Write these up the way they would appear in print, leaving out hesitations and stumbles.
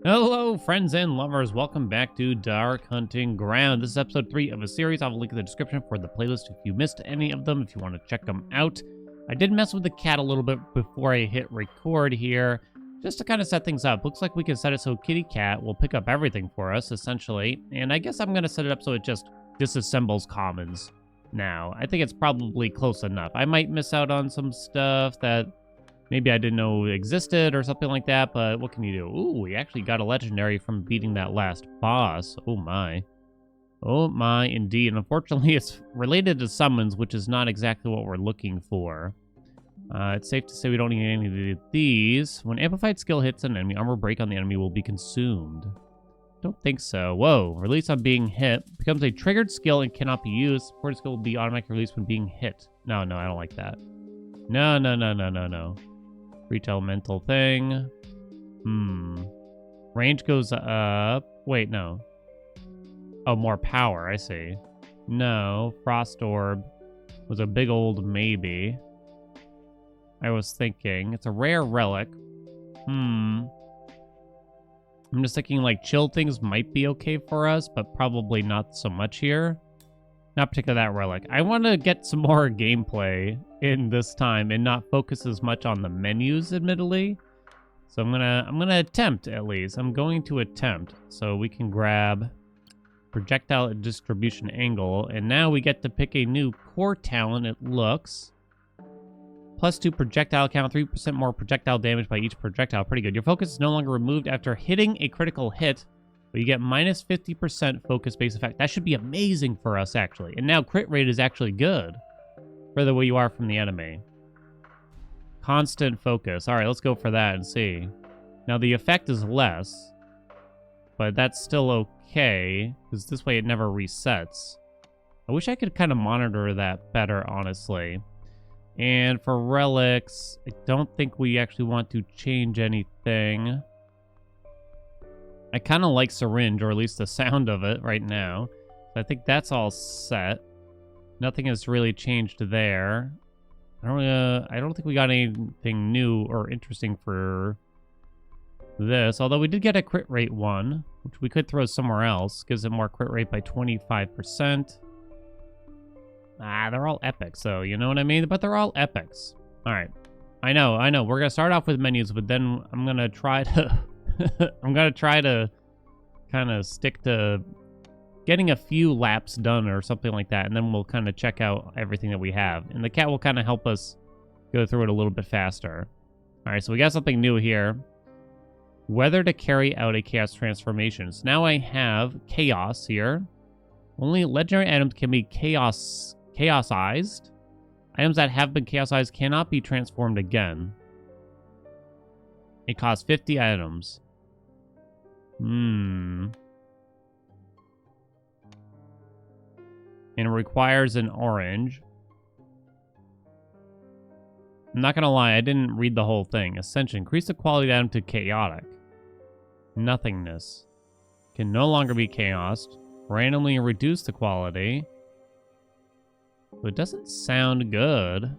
Hello, friends and lovers. Welcome back to Dark Hunting Ground. This is episode 3 of a series. I'll link in the description for the playlist if you missed any of them, if you want to check them out. I did mess with the cat a little bit before I hit record here, just to kind of set things up. Looks like we can set it so Kitty Cat will pick up everything for us, essentially. And I guess I'm going to set it up so it just disassembles commons now. I think it's probably close enough. I might miss out on some stuff that maybe I didn't know existed or something like that, but what can you do? Ooh, we actually got a legendary from beating that last boss. Oh my. Oh my, indeed. And unfortunately, it's related to summons, which is not exactly what we're looking for. It's safe to say we don't need any of these. When amplified skill hits an enemy, armor break on the enemy will be consumed. Don't think so. Whoa. Release on being hit. Becomes a triggered skill and cannot be used. Supported skill will be automatically released when being hit. No, I don't like that. No. Reach elemental thing. Range goes up. Wait, no. Oh, more power. I see. No. Frost orb was a big old maybe. I was thinking. It's a rare relic. I'm just thinking like chill things might be okay for us, but probably not so much here. Not particularly that relic. I want to get some more gameplay in this time and not focus as much on the menus, admittedly. So I'm gonna attempt at least. I'm going to attempt. So we can grab projectile distribution angle, and now we get to pick a new core talent. It looks +2 projectile count, 3% more projectile damage by each projectile. Pretty good. Your focus is no longer removed after hitting a critical hit. But you get minus 50% focus-based effect. That should be amazing for us, actually. And now crit rate is actually good for the way you are from the enemy. Constant focus. All right, let's go for that and see. Now, the effect is less, but that's still okay, because this way it never resets. I wish I could kind of monitor that better, honestly. And for relics, I don't think we actually want to change anything. I kind of like syringe, or at least the sound of it right now. I think that's all set. Nothing has really changed there. I don't think we got anything new or interesting for this. Although we did get a crit rate one, which we could throw somewhere else. Gives it more crit rate by 25%. They're all epics, so you know what I mean? But they're all epics. All right. I know. We're going to start off with menus, but then I'm going to try to... I'm going to try to kind of stick to getting a few laps done or something like that, and then we'll kind of check out everything that we have. And the cat will kind of help us go through it a little bit faster. All right, so we got something new here. Whether to carry out a chaos transformation. So now I have chaos here. Only legendary items can be chaosized. Items that have been chaosized cannot be transformed again. It costs 50 items. And it requires an orange. I'm not gonna lie, I didn't read the whole thing. Ascension. Increase the quality down to chaotic. Nothingness. Can no longer be chaosed. Randomly reduce the quality. So it doesn't sound good.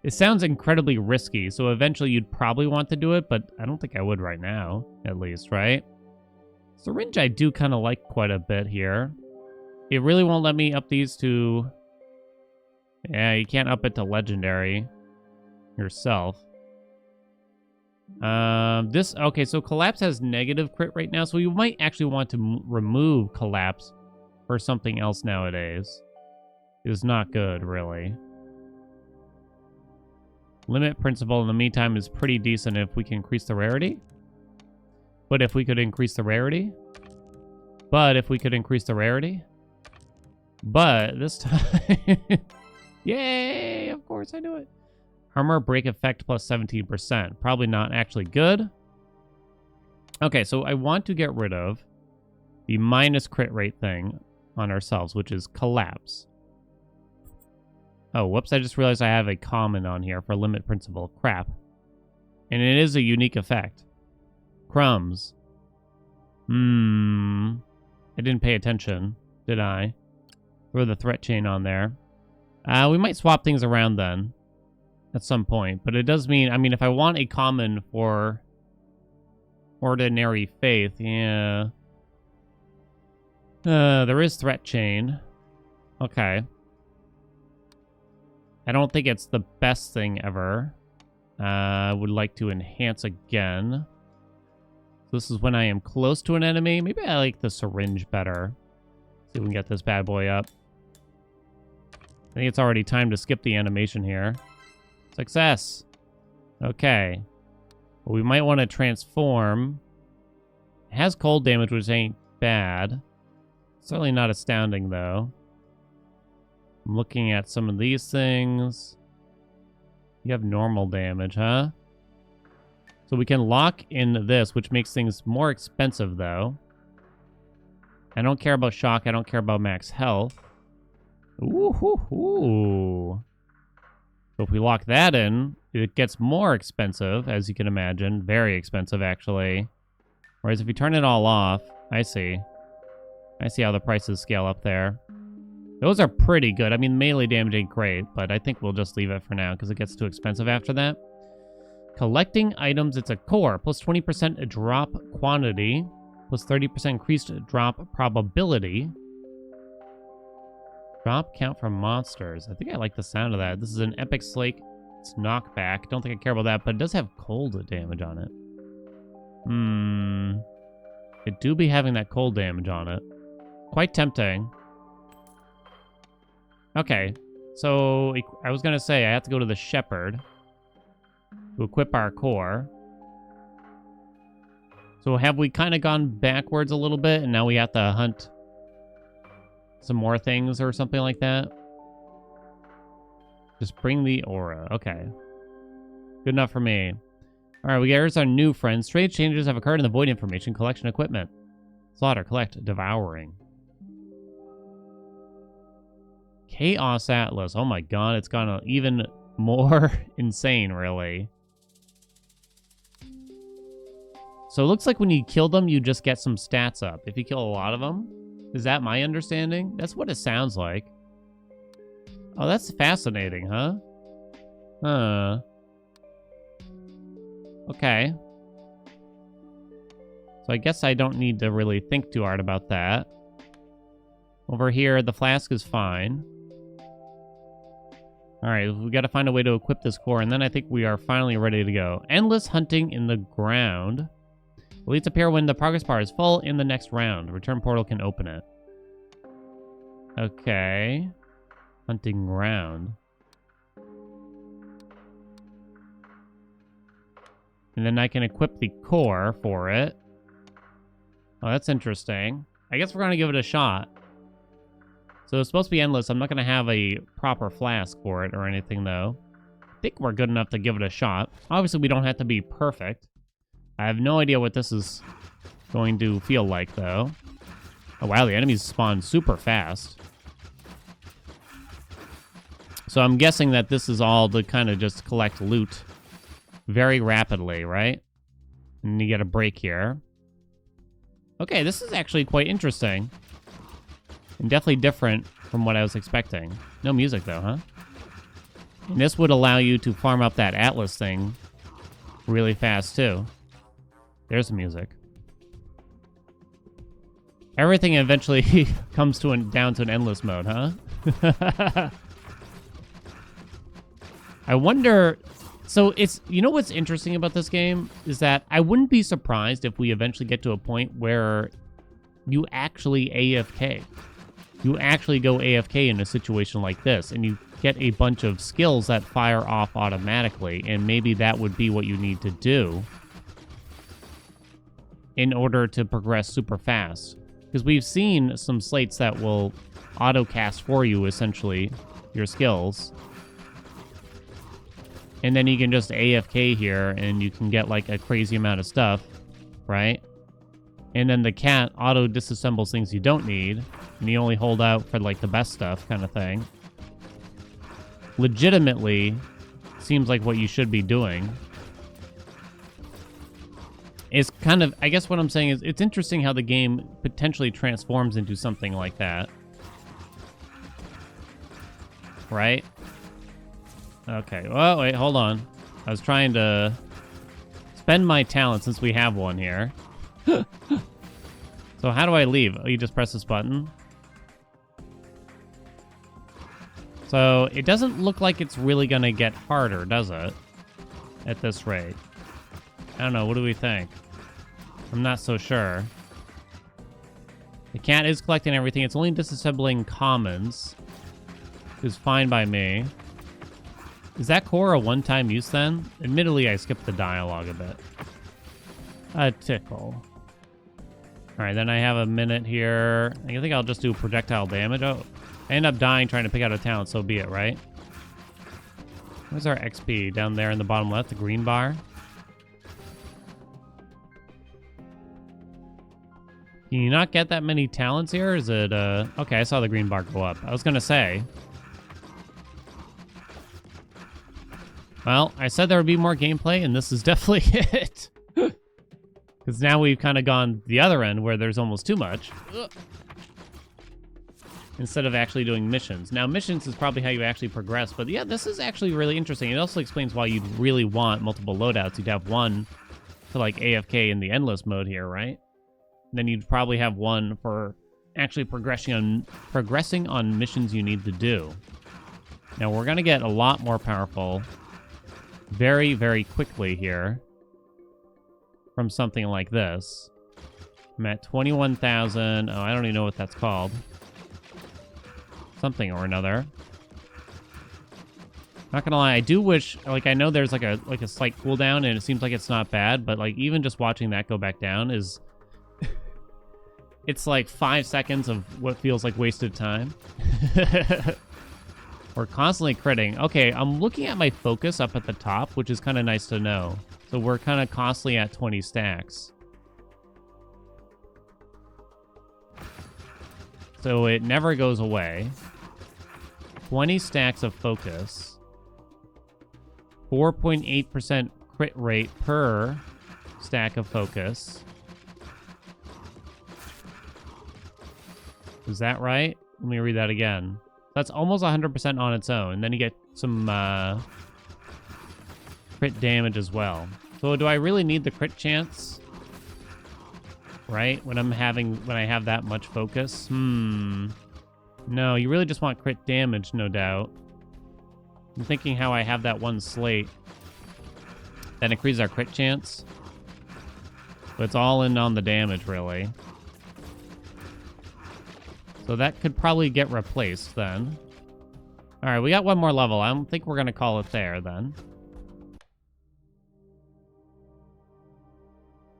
It sounds incredibly risky, so eventually you'd probably want to do it, but I don't think I would right now, at least, right? Syringe I do kind of like quite a bit here. It really won't let me up these to... Yeah, you can't up it to legendary yourself. Okay, so collapse has negative crit right now, so you might actually want to remove collapse for something else nowadays. It is not good, really. Limit principle in the meantime is pretty decent if we can increase the rarity. But if we could increase the rarity. But this time... Yay! Of course I do it. Armor break effect plus 17%. Probably not actually good. Okay, so I want to get rid of the minus crit rate thing on ourselves, which is collapse. Oh, whoops, I just realized I have a common on here for limit principle. Crap. And it is a unique effect. Crumbs. I didn't pay attention, did I? Throw the threat chain on there. We might swap things around then. at some point. But it does mean, I mean, if I want a common for Ordinary faith, yeah. There is threat chain. Okay. I don't think it's the best thing ever. I would like to enhance again. This is when I am close to an enemy. Maybe I like the syringe better. See if we can get this bad boy up. I think it's already time to skip the animation here. Success. Okay. Well, we might want to transform. It has cold damage, which ain't bad. Certainly not astounding, though. I'm looking at some of these things. You have normal damage, huh? So we can lock in this, which makes things more expensive, though. I don't care about shock. I don't care about max health. Ooh. So if we lock that in, it gets more expensive, as you can imagine. Very expensive, actually. Whereas if you turn it all off, I see. I see how the prices scale up there. Those are pretty good. I mean, melee damage ain't great, but I think we'll just leave it for now because it gets too expensive after that. Collecting items, it's a core. Plus 20% drop quantity. Plus 30% increased drop probability. Drop count from monsters. I think I like the sound of that. This is an epic slake. It's knockback. Don't think I care about that, but it does have cold damage on it. It do be having that cold damage on it. Quite tempting. Okay, so I was going to say I have to go to the shepherd to equip our core. So have we kind of gone backwards a little bit and now we have to hunt some more things or something like that? Just bring the aura. Okay. Good enough for me. All right, here's our new friend. Strange changes have occurred in the void information collection equipment. Slaughter, collect, devouring. Chaos Atlas. Oh my god, it's gone even more insane, really. So it looks like when you kill them, you just get some stats up. If you kill a lot of them, is that my understanding? That's what it sounds like. Oh, that's fascinating, huh? Okay. So I guess I don't need to really think too hard about that. Over here, the flask is fine. Alright, we gotta find a way to equip this core, and then I think we are finally ready to go. Endless hunting in the ground. Elites appear when the progress bar is full in the next round. Return portal can open it. Okay. Hunting ground. And then I can equip the core for it. Oh, that's interesting. I guess we're gonna give it a shot. So it's supposed to be endless. I'm not going to have a proper flask for it or anything, though. I think we're good enough to give it a shot. Obviously, we don't have to be perfect. I have no idea what this is going to feel like, though. Oh, wow, the enemies spawn super fast. So I'm guessing that this is all to kind of just collect loot very rapidly, right? And you get a break here. Okay, this is actually quite interesting. And definitely different from what I was expecting. No music, though, huh? And this would allow you to farm up that Atlas thing really fast, too. There's the music. Everything eventually comes to down to an endless mode, huh? I wonder... So, it's... You know what's interesting about this game? Is that I wouldn't be surprised if we eventually get to a point where you actually AFK. You actually go AFK in a situation like this, and you get a bunch of skills that fire off automatically, and maybe that would be what you need to do in order to progress super fast. Because we've seen some slates that will auto-cast for you, essentially, your skills. And then you can just AFK here, and you can get, like, a crazy amount of stuff, right? And then the cat auto-disassembles things you don't need, and you only hold out for, like, the best stuff kind of thing. Legitimately, seems like what you should be doing. It's kind of... I guess what I'm saying is, it's interesting how the game potentially transforms into something like that. Right? Okay, well, wait, hold on. I was trying to spend my talent since we have one here. So how do I leave? Oh, you just press this button? So it doesn't look like it's really going to get harder, does it? At this rate. I don't know. What do we think? I'm not so sure. The cat is collecting everything. It's only disassembling commons. Which is fine by me. Is that core a one-time use then? Admittedly, I skipped the dialogue a bit. A tickle. Alright, then I have a minute here. I think I'll just do projectile damage. Oh, I end up dying trying to pick out a talent, so be it, right? Where's our XP? Down there in the bottom left, the green bar. Can you not get that many talents here? Is it, okay, I saw the green bar go up. I was gonna say. Well, I said there would be more gameplay, and this is definitely it. Because now we've kind of gone the other end where there's almost too much. Ugh. Instead of actually doing missions. Now, missions is probably how you actually progress, but yeah, this is actually really interesting. It also explains why you'd really want multiple loadouts. You'd have one for like AFK in the endless mode here, right? And then you'd probably have one for actually progressing on missions you need to do. Now, we're going to get a lot more powerful very, very quickly here from something like this. I'm at 21,000. Oh, I don't even know what that's called. Something or another. Not gonna lie, I do wish, like, I know there's like a slight cooldown, and it seems like it's not bad, but like even just watching that go back down is, it's like 5 seconds of what feels like wasted time. We're constantly critting. Okay, I'm looking at my focus up at the top, which is kind of nice to know. So we're kind of constantly at 20 stacks. So it never goes away. 20 stacks of focus. 4.8% crit rate per stack of focus. Is that right? Let me read that again. That's almost 100% on its own. And then you get some crit damage as well. So do I really need the crit chance? Right? When I have that much focus? No, you really just want crit damage, no doubt. I'm thinking how I have that one slate that increases our crit chance. But it's all in on the damage, really. So that could probably get replaced then. Alright, we got one more level. I don't think we're going to call it there then.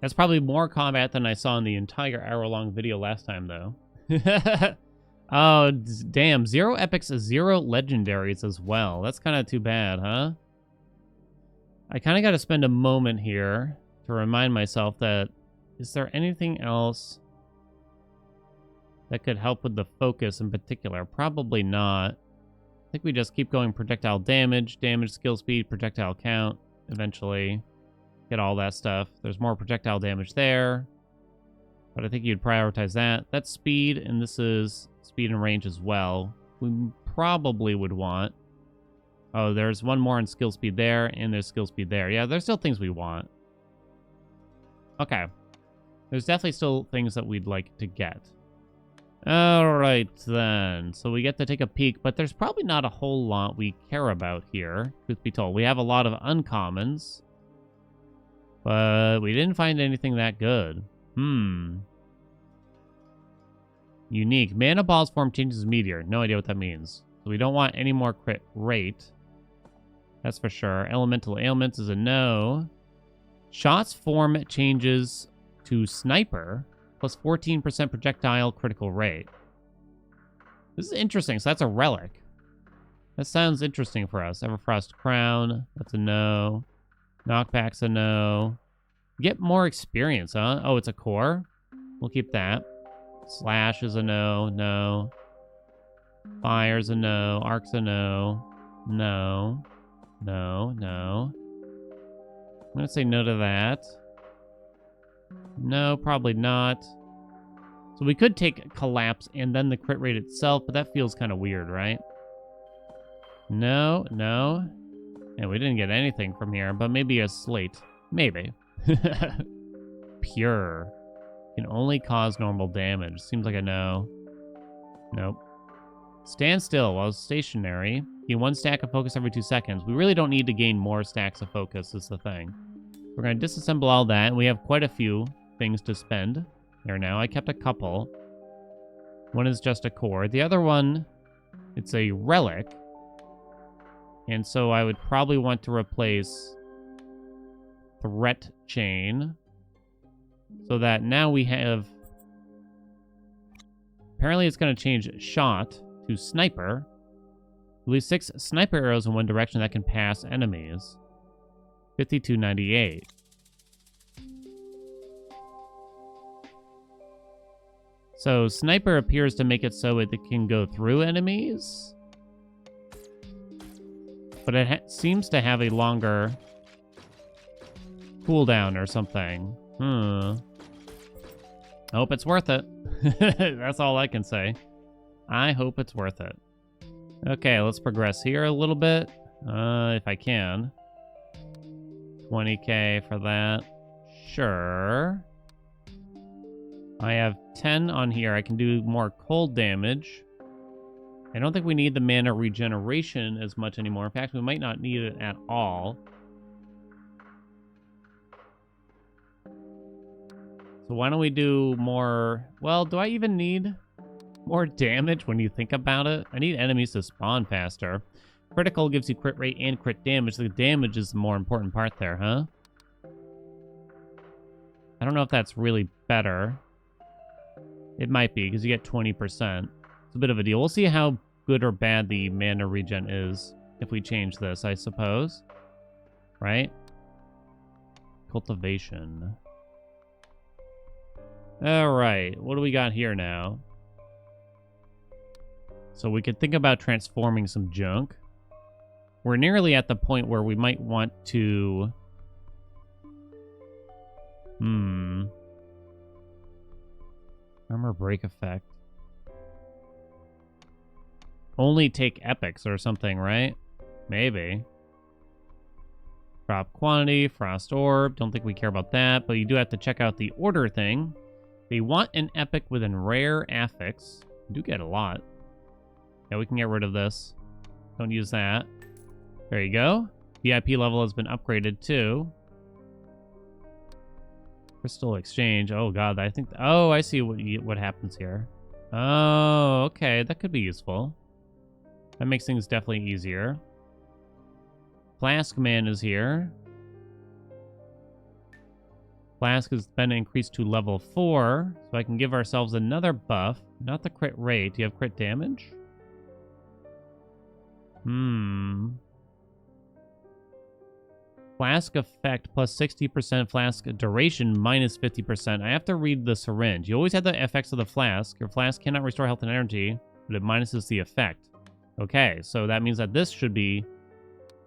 That's probably more combat than I saw in the entire hour-long video last time, though. Oh, damn. 0 epics, 0 legendaries as well. That's kind of too bad, huh? I kind of got to spend a moment here to remind myself that, is there anything else that could help with the focus in particular? Probably not. I think we just keep going projectile damage, skill speed, projectile count, eventually get all that stuff. There's more projectile damage there, but I think you'd prioritize that. That's speed, and this is speed and range as well. We probably would want... Oh, there's one more in skill speed there, and there's skill speed there. Yeah, there's still things we want. Okay. There's definitely still things that we'd like to get. Alright then, so we get to take a peek, but there's probably not a whole lot we care about here, truth be told. We have a lot of uncommons, but we didn't find anything that good. Unique. Mana Ball's form changes meteor. No idea what that means. So we don't want any more crit rate. That's for sure. Elemental ailments is a no. Shot's form changes to sniper. Plus 14% projectile critical rate. This is interesting. So that's a relic. That sounds interesting for us. Everfrost Crown. That's a no. Knockback's a no. Get more experience, huh? Oh, it's a core? We'll keep that. Slash is a no. No. Fire's a no. Arc's a no. No. No. No. I'm going to say no to that. No, probably not. So we could take Collapse and then the crit rate itself, but that feels kind of weird, right? No, no. And we didn't get anything from here, but maybe a slate. Maybe. Pure. Can only cause normal damage. Seems like a no. Nope. Stand still while stationary. Gain 1 stack of focus every 2 seconds. We really don't need to gain more stacks of focus is the thing. We're going to disassemble all that, and we have quite a few things to spend there now. I kept a couple. One is just a core. The other one, it's a relic. And so I would probably want to replace threat chain so that now we have... Apparently it's going to change shot to sniper. Release 6 sniper arrows in one direction that can pass enemies. 5298. So sniper appears to make it so it can go through enemies. But it seems to have a longer cooldown or something. I hope it's worth it. That's all I can say. I hope it's worth it. Okay, let's progress here a little bit. If I can. 20k for that. Sure. I have 10 on here. I can do more cold damage. I don't think we need the mana regeneration as much anymore. In fact, we might not need it at all. So why don't we do more... Well, do I even need more damage when you think about it? I need enemies to spawn faster. Critical gives you crit rate and crit damage. The damage is the more important part there, huh? I don't know if that's really better. It might be, because you get 20%. It's a bit of a deal. We'll see how good or bad the mana regen is if we change this, I suppose. Right? Cultivation. Alright, what do we got here now? So we could think about transforming some junk. We're nearly at the point where we might want to... Armor break effect. Only take epics or something, right? Maybe. Drop quantity, frost orb. Don't think we care about that, but you do have to check out the order thing. They want an epic with an rare affix. We do get a lot. Yeah, we can get rid of this. Don't use that. There you go. VIP level has been upgraded too. Crystal exchange. Oh god, I think... Oh, I see what happens here. Oh, okay. That could be useful. That makes things definitely easier. Flask man is here. Flask has been increased to level 4, so I can give ourselves another buff. Not the crit rate. Do you have crit damage? Flask effect plus 60%, flask duration minus 50%. I have to read the syringe. You always have the effects of the flask. Your flask cannot restore health and energy, but it minuses the effect. Okay, so that means that this should be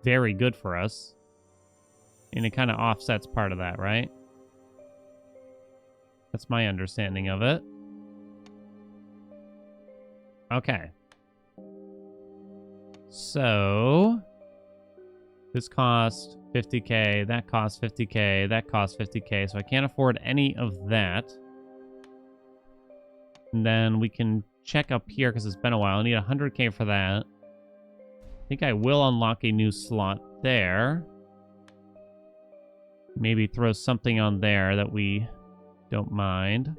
very good for us. And it kind of offsets part of that, right? That's my understanding of it. Okay. So... this cost 50k, that costs 50k, that costs 50k, so I can't afford any of that. And then we can check up here because it's been a while. I need 100k for that. I think I will unlock a new slot there. Maybe throw something on there that we don't mind.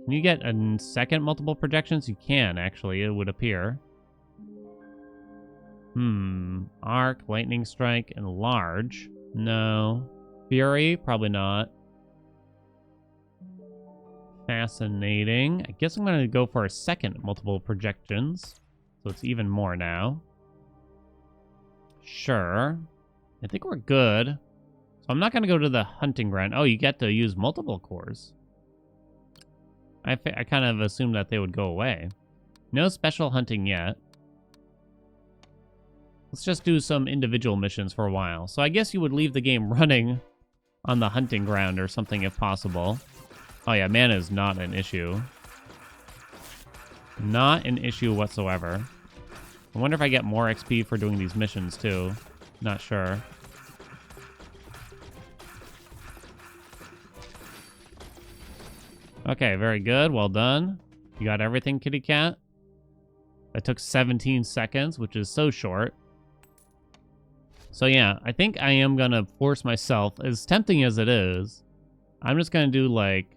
Can you get a second multiple projections? You can, actually, it would appear. Arc, lightning strike, and large. No. Fury? Probably not. Fascinating. I guess I'm going to go for a second multiple projections. So it's even more now. Sure. I think we're good. So I'm not going to go to the hunting ground. Oh, you get to use multiple cores. I kind of assumed that they would go away. No special hunting yet. Let's just do some individual missions for a while. So I guess you would leave the game running on the hunting ground or something if possible. Oh yeah, mana is not an issue. Not an issue whatsoever. I wonder if I get more XP for doing these missions too. Not sure. Okay, very good. Well done. You got everything, kitty cat? That took 17 seconds, which is so short. So yeah, I think I am going to force myself, as tempting as it is, I'm just going to do like,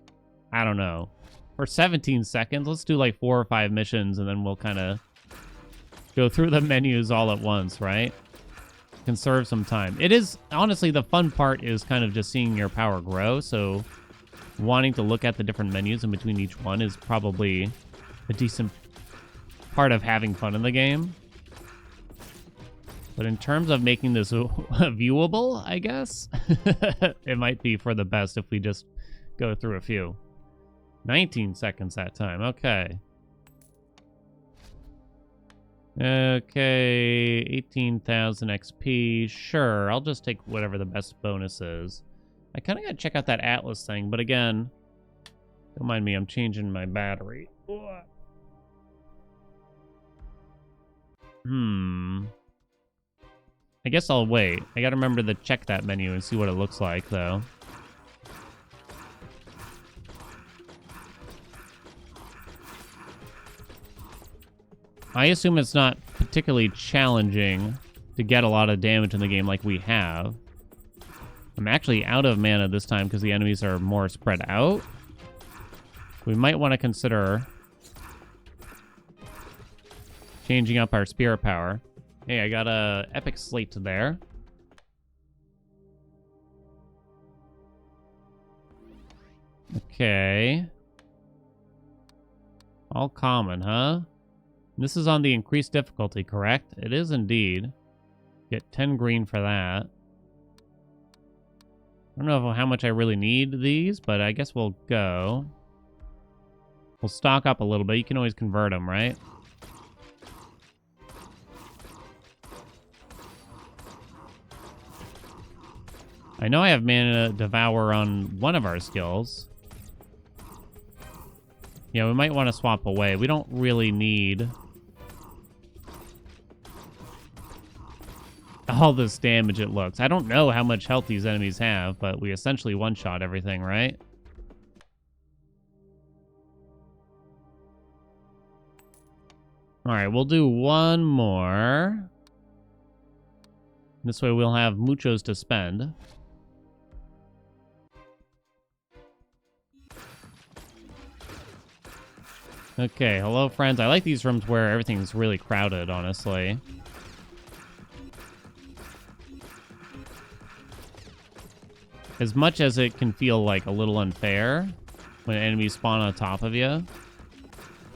I don't know, for 17 seconds, let's do like 4 or 5 missions and then we'll kind of go through the menus all at once, right? Conserve some time. It is, honestly, the fun part is kind of just seeing your power grow, so wanting to look at the different menus in between each one is probably a decent part of having fun in the game. But in terms of making this viewable, I guess, it might be for the best if we just go through a few. 19 seconds that time. Okay. Okay, 18,000 XP. Sure, I'll just take whatever the best bonus is. I kind of got to check out that Atlas thing, but again, don't mind me, I'm changing my battery. I guess I'll wait. I gotta remember to check that menu and see what it looks like, though. I assume it's not particularly challenging to get a lot of damage in the game like we have. I'm actually out of mana this time because the enemies are more spread out. We might want to consider changing up our spirit power. Hey, I got a epic slate there. Okay. All common, huh? This is on the increased difficulty, correct? It is indeed. Get 10 green for that. I don't know how much I really need these, but I guess we'll go. We'll stock up a little bit. You can always convert them, right? I know I have Mana Devour on one of our skills. Yeah, we might want to swap away. We don't really need all this damage, it looks. I don't know how much health these enemies have, but we essentially one-shot everything, right? Alright, we'll do one more. This way we'll have muchos to spend. Okay, hello friends. I like these rooms where everything's really crowded, honestly. As much as it can feel like a little unfair when enemies spawn on top of you,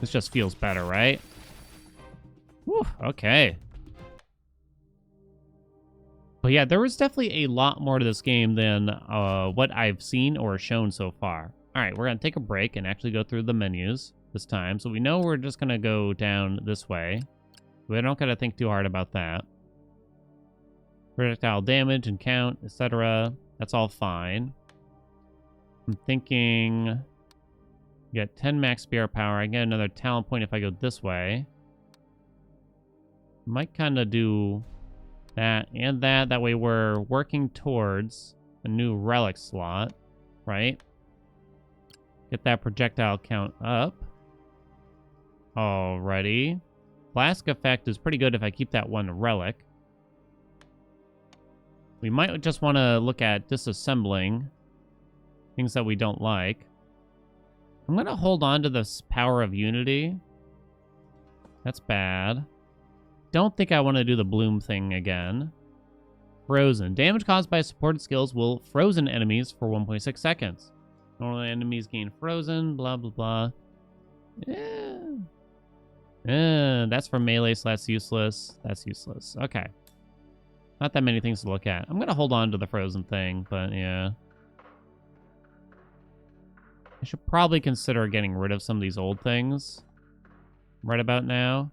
this just feels better, right? Whew, okay. But yeah, there was definitely a lot more to this game than what I've seen or shown so far. All right, we're going to take a break and actually go through the menus this time. So we know we're just going to go down this way. We don't got to think too hard about that. Projectile damage and count, etc. That's all fine. I'm thinking get 10 max spirit power. I get another talent point if I go this way. Might kind of do that and that. That way we're working towards a new relic slot, right? Get that projectile count up. Alrighty. Flask effect is pretty good if I keep that one relic. We might just want to look at disassembling things that we don't like. I'm going to hold on to this power of unity. That's bad. Don't think I want to do the bloom thing again. Frozen. Damage caused by supported skills will frozen enemies for 1.6 seconds. Normally enemies gain frozen, blah, blah, blah. That's for melee, so that's useless. That's useless. Okay. Not that many things to look at. I'm going to hold on to the frozen thing, but yeah. I should probably consider getting rid of some of these old things right about now.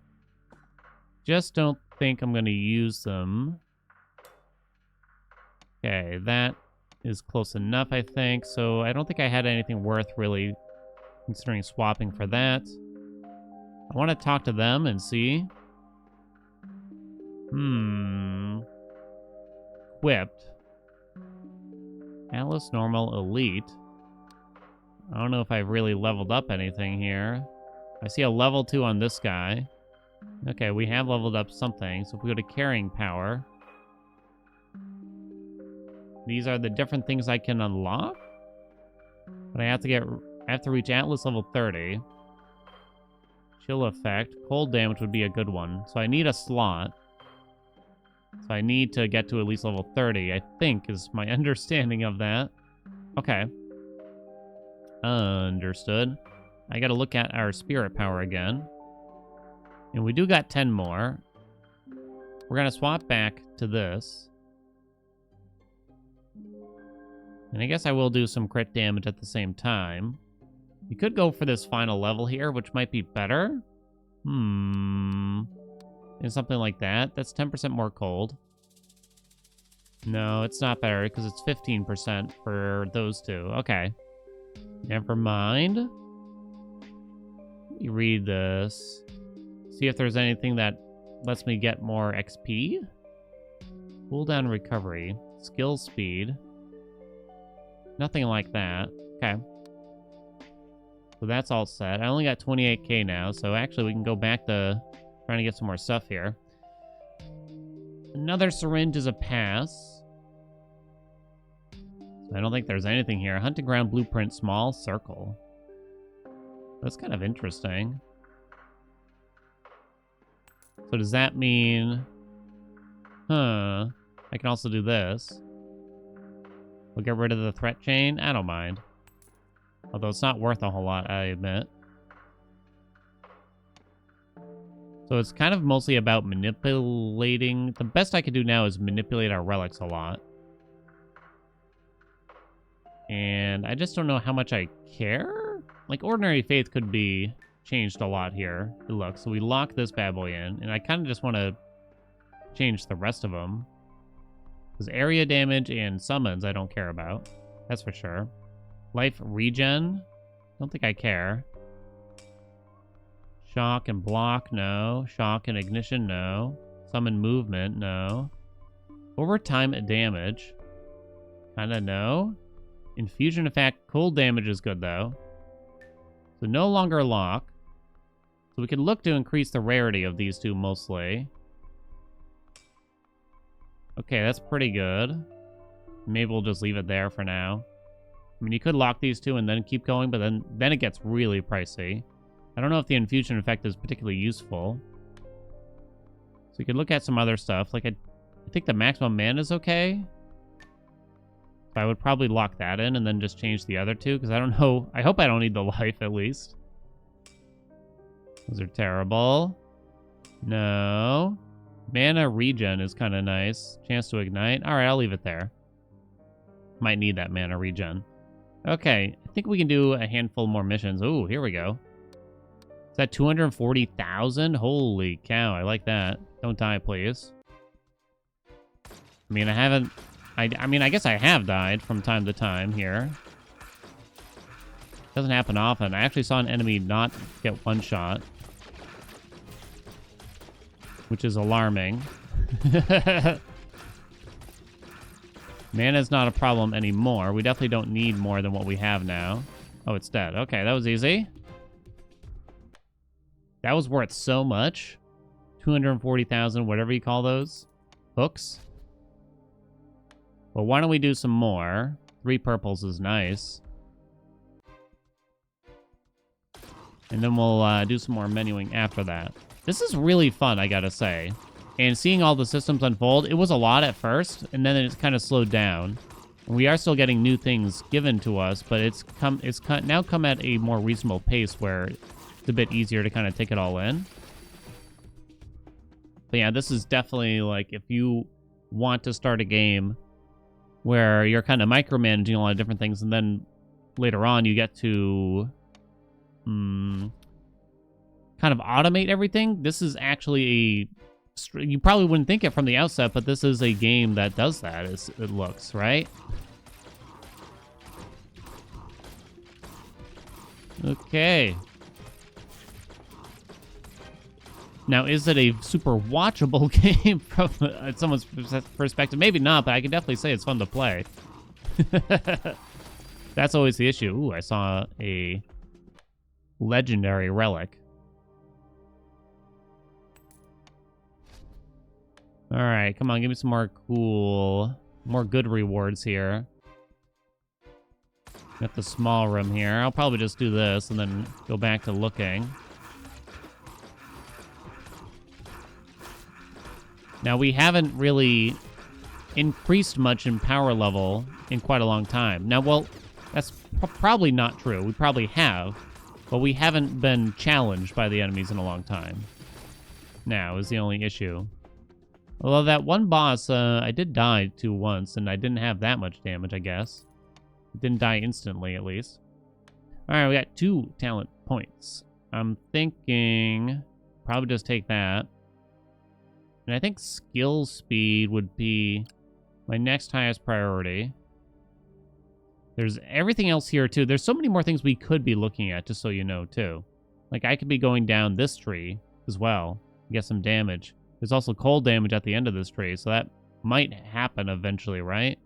Just don't think I'm going to use them. Okay, that is close enough, I think. So I don't think I had anything worth really considering swapping for that. I want to talk to them and see. Equipped. Atlas, normal, elite. I don't know if I've really leveled up anything here. I see a level 2 on this guy. Okay, we have leveled up something. So if we go to carrying power, these are the different things I can unlock. But I have to reach Atlas level 30. Chill effect. Cold damage would be a good one. So I need a slot. So I need to get to at least level 30, I think, is my understanding of that. Okay. Understood. I gotta look at our spirit power again. And we do got 10 more. We're gonna swap back to this. And I guess I will do some crit damage at the same time. You could go for this final level here, which might be better. And something like that. That's 10% more cold. No, it's not better because it's 15% for those two. Okay. Never mind. Let me read this. See if there's anything that lets me get more XP. Cooldown recovery. Skill speed. Nothing like that. Okay. So that's all set. I only got 28k now, so actually we can go back to trying to get some more stuff here. Another syringe is a pass. So I don't think there's anything here. Hunting ground blueprint, small circle. That's kind of interesting. So does that mean... I can also do this. We'll get rid of the threat chain. I don't mind. Although it's not worth a whole lot, I admit. So it's kind of mostly about manipulating. The best I could do now is manipulate our relics a lot. And I just don't know how much I care. Like, Ordinary Faith could be changed a lot here. Look, so we lock this bad boy in. And I kind of just want to change the rest of them. Because area damage and summons I don't care about. That's for sure. Life regen? Don't think I care. Shock and block, no. Shock and ignition, no. Summon movement, no. Overtime damage. Kinda no. Infusion effect, cold damage is good though. So no longer lock. So we can look to increase the rarity of these two mostly. Okay, that's pretty good. Maybe we'll just leave it there for now. I mean, you could lock these two and then keep going, but then it gets really pricey. I don't know if the infusion effect is particularly useful. So you could look at some other stuff. Like, I think the maximum mana is okay. So I would probably lock that in and then just change the other two, because I don't know. I hope I don't need the life, at least. Those are terrible. No. Mana regen is kind of nice. Chance to ignite. All right, I'll leave it there. Might need that mana regen. Okay, I think we can do a handful more missions. Ooh, here we go. Is that 240,000? Holy cow, I like that. Don't die, please. I mean, I haven't... I mean, I guess I have died from time to time here. Doesn't happen often. I actually saw an enemy not get one shot. Which is alarming. Mana's not a problem anymore. We definitely don't need more than what we have now. Oh, it's dead. Okay, that was easy. That was worth so much. 240,000, whatever you call those. Hooks. Well, why don't we do some more? 3 purples is nice. And then we'll do some more menuing after that. This is really fun, I gotta say. And seeing all the systems unfold, it was a lot at first, and then it's kind of slowed down. And we are still getting new things given to us, but it's now come at a more reasonable pace where it's a bit easier to kind of take it all in. But yeah, this is definitely like if you want to start a game where you're kind of micromanaging a lot of different things, and then later on you get to kind of automate everything. This is actually you probably wouldn't think it from the outset, but this is a game that does that, as it looks, right? Okay. Now, is it a super watchable game from someone's perspective? Maybe not, but I can definitely say it's fun to play. That's always the issue. Ooh, I saw a legendary relic. All right, come on, give me some more more good rewards here. Got the small room here. I'll probably just do this and then go back to looking. Now, we haven't really increased much in power level in quite a long time. Now, well, that's probably not true. We probably have, but we haven't been challenged by the enemies in a long time. Now is the only issue. Although that one boss, I did die to once, and I didn't have that much damage, I guess. Didn't die instantly, at least. All right, we got 2 talent points. I'm thinking probably just take that. And I think skill speed would be my next highest priority. There's everything else here, too. There's so many more things we could be looking at, just so you know, too. Like, I could be going down this tree as well, get some damage. There's also cold damage at the end of this tree, so that might happen eventually, right?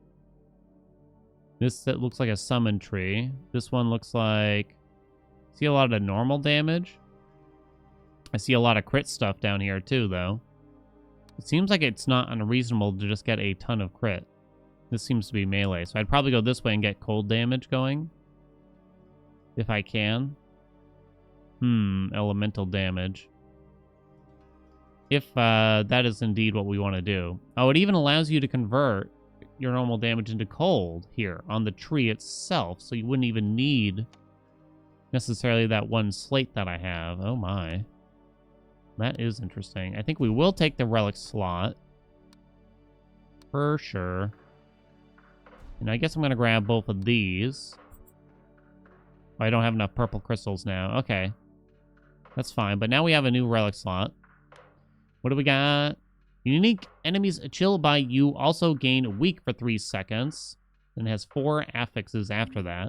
This looks like a summon tree. This one looks like... I see a lot of normal damage. I see a lot of crit stuff down here, too, though. It seems like it's not unreasonable to just get a ton of crit. This seems to be melee, so I'd probably go this way and get cold damage going. If I can. Elemental damage. If that is indeed what we want to do. Oh, it even allows you to convert your normal damage into cold here on the tree itself, so you wouldn't even need necessarily that one slate that I have. Oh my. That is interesting. I think we will take the relic slot. For sure. And I guess I'm going to grab both of these. Oh, I don't have enough purple crystals now. Okay. That's fine. But now we have a new relic slot. What do we got? Unique enemies chill by you also gain weak for 3 seconds. And it has 4 affixes after that.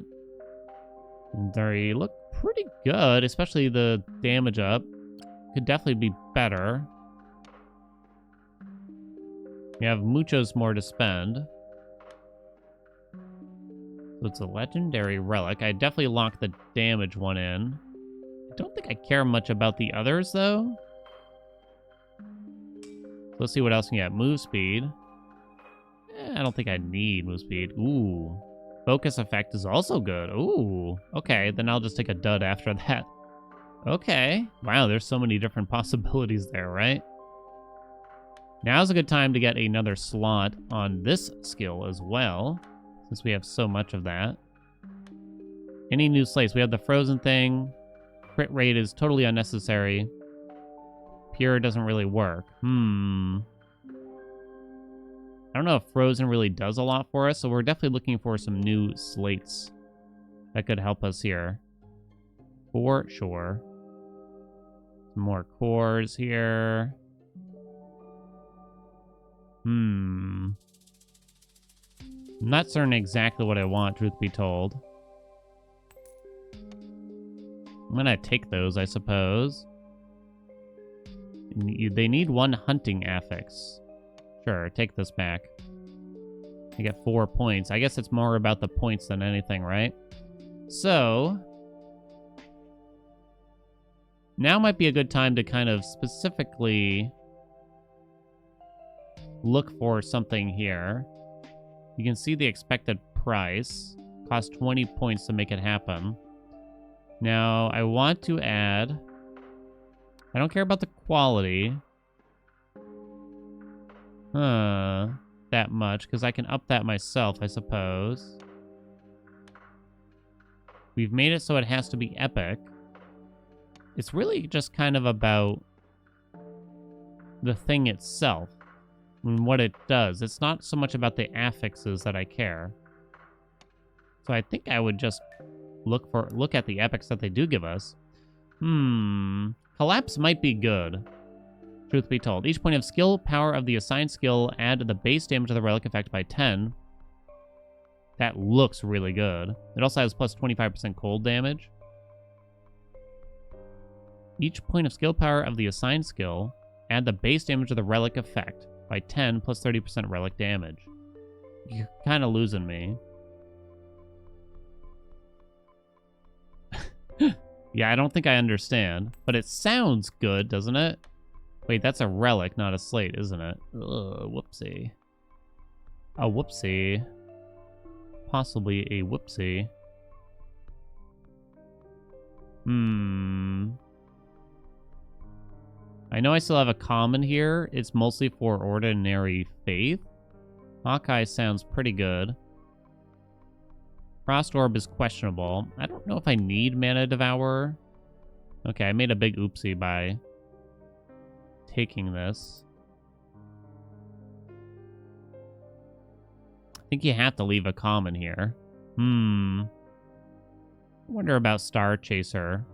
And they look pretty good, especially the damage up. Could definitely be better. We have muchos more to spend. So it's a legendary relic. I definitely locked the damage one in. I don't think I care much about the others, though. Let's see what else we got. Move speed. I don't think I need move speed. Ooh. Focus effect is also good. Ooh. Okay, then I'll just take a dud after that. Okay. Wow, there's so many different possibilities there, right? Now's a good time to get another slot on this skill as well, since we have so much of that. Any new slates? We have the frozen thing. Crit rate is totally unnecessary. Pure doesn't really work. I don't know if frozen really does a lot for us, so we're definitely looking for some new slates that could help us here. For sure. Some more cores here. I'm not certain exactly what I want, truth be told. I'm gonna take those, I suppose. They need 1 hunting affix. Sure, take this back. I get 4 points. I guess it's more about the points than anything, right? So... now might be a good time to kind of specifically look for something here. You can see the expected price. Costs 20 points to make it happen. Now, I want to add... I don't care about the quality. That much, because I can up that myself, I suppose. We've made it so it has to be epic. It's really just kind of about the thing itself and what it does. It's not so much about the affixes that I care. So I think I would just look at the epics that they do give us. Collapse might be good, truth be told. Each point of skill power of the assigned skill add the base damage of the relic effect by 10. That looks really good. It also has plus 25% cold damage. Each point of skill power of the assigned skill, add the base damage of the relic effect by 10 plus 30% relic damage. You're kind of losing me. Yeah, I don't think I understand. But it sounds good, doesn't it? Wait, that's a relic, not a slate, isn't it? Ugh, whoopsie. A whoopsie. Possibly a whoopsie. I know I still have a common here. It's mostly for ordinary faith. Hawkeye sounds pretty good. Frost Orb is questionable. I don't know if I need Mana Devourer. Okay, I made a big oopsie by taking this. I think you have to leave a common here. I wonder about Star Chaser.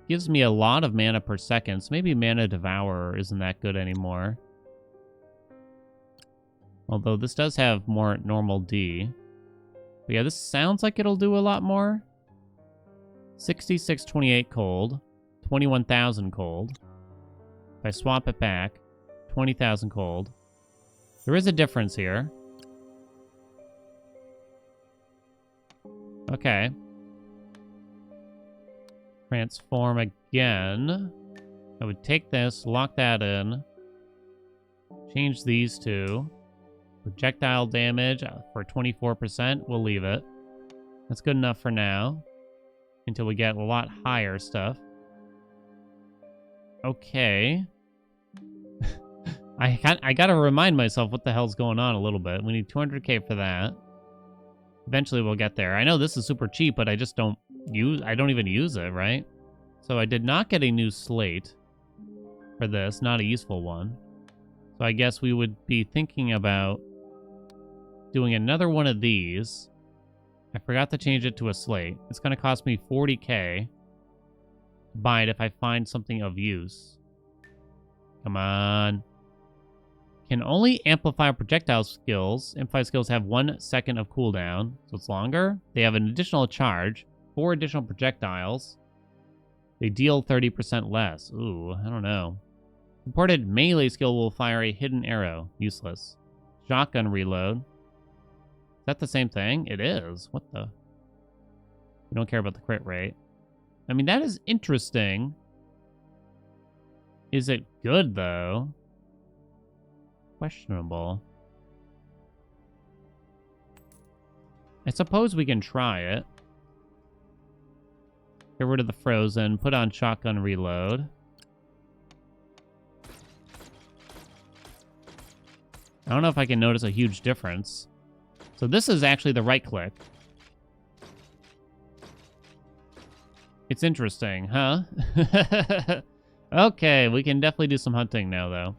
Gives me a lot of mana per second, so maybe Mana Devourer isn't that good anymore. Although this does have more normal D. But yeah, this sounds like it'll do a lot more. 6628 cold. 21,000 cold. If I swap it back, 20,000 cold. There is a difference here. Okay. Transform again. I would take this, lock that in. Change these two. Projectile damage for 24%. We'll leave it. That's good enough for now. Until we get a lot higher stuff. Okay. I gotta remind myself what the hell's going on a little bit. We need 200k for that. Eventually we'll get there. I know this is super cheap, but I just don't even use it, right? So I did not get a new slate for this, not a useful one. So I guess we would be thinking about doing another one of these. I forgot to change it to a slate. It's going to cost me 40k to buy it if I find something of use. Come on. Can only amplify projectile skills. Amplify skills have 1 second of cooldown, so it's longer. They have an additional charge, 4 additional projectiles. They deal 30% less. Ooh, I don't know. Supported melee skill will fire a hidden arrow. Useless. Shotgun reload. Is that the same thing? It is. What the? We don't care about the crit rate. I mean, that is interesting. Is it good, though? Questionable. I suppose we can try it. Get rid of the frozen. Put on shotgun reload. I don't know if I can notice a huge difference. So this is actually the right click. It's interesting, huh? Okay, we can definitely do some hunting now, though.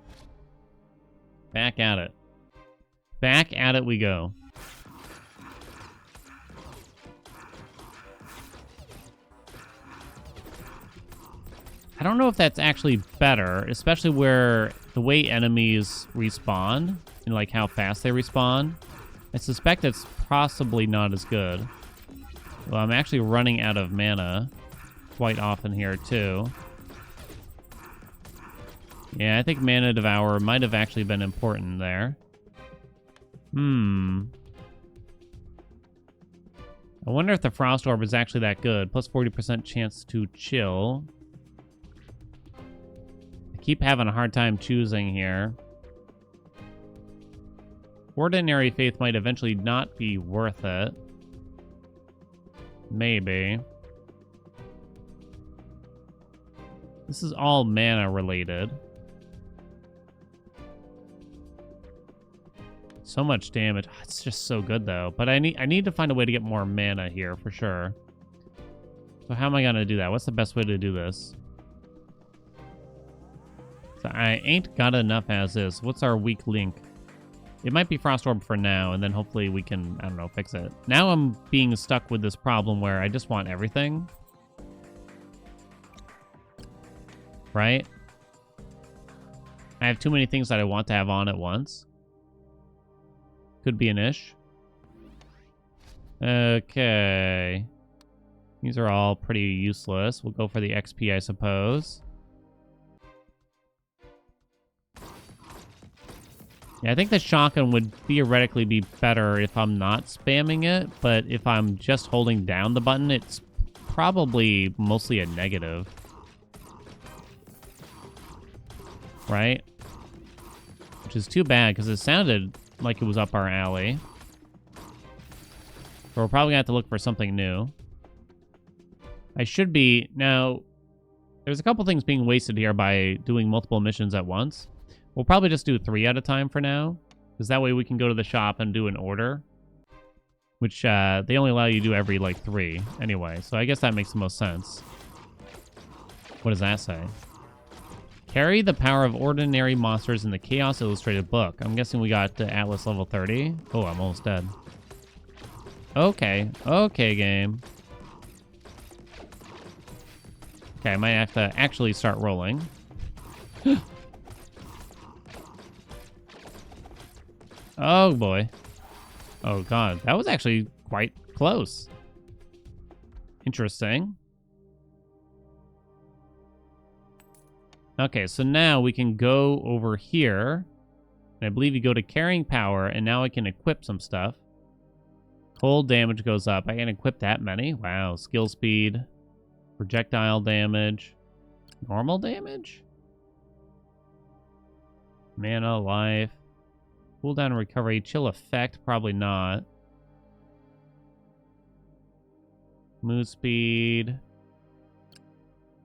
Back at it. Back at it we go. I don't know if that's actually better, especially where the way enemies respawn and like how fast they respawn. I suspect it's possibly not as good. Well, I'm actually running out of mana quite often here too. Yeah, I think Mana Devourer might have actually been important there. I wonder if the Frost Orb is actually that good. Plus 40% chance to chill. I keep having a hard time choosing here. Ordinary Faith might eventually not be worth it. Maybe. This is all mana related. So much damage. It's just so good though. But I need to find a way to get more mana here for sure. So how am I gonna do that? What's the best way to do this? So I ain't got enough as is. What's our weak link? It might be Frost Orb for now, and then hopefully we can, I don't know, fix it. Now I'm being stuck with this problem where I just want everything. Right? I have too many things that I want to have on at once. Could be an ish. Okay. These are all pretty useless. We'll go for the XP, I suppose. Yeah, I think the shotgun would theoretically be better if I'm not spamming it, but if I'm just holding down the button, it's probably mostly a negative. Right? Which is too bad, because it sounded like it was up our alley. So we're probably going to have to look for something new. I should be... Now, there's a couple things being wasted here by doing multiple missions at once. We'll probably just do 3 at a time for now, because that way we can go to the shop and do an order. Which, they only allow you to do every, like, 3 anyway. So I guess that makes the most sense. What does that say? Carry the power of ordinary monsters in the Chaos Illustrated book. I'm guessing we got to Atlas level 30. Oh, I'm almost dead. Okay. Okay, game. Okay, I might have to actually start rolling. Oh, boy. Oh, God. That was actually quite close. Interesting. Okay, so now we can go over here. And I believe you go to carrying power, and now I can equip some stuff. Cold damage goes up. I can equip that many? Wow. Skill speed. Projectile damage. Normal damage? Mana, life. Cooldown recovery. Chill effect? Probably not. Move speed.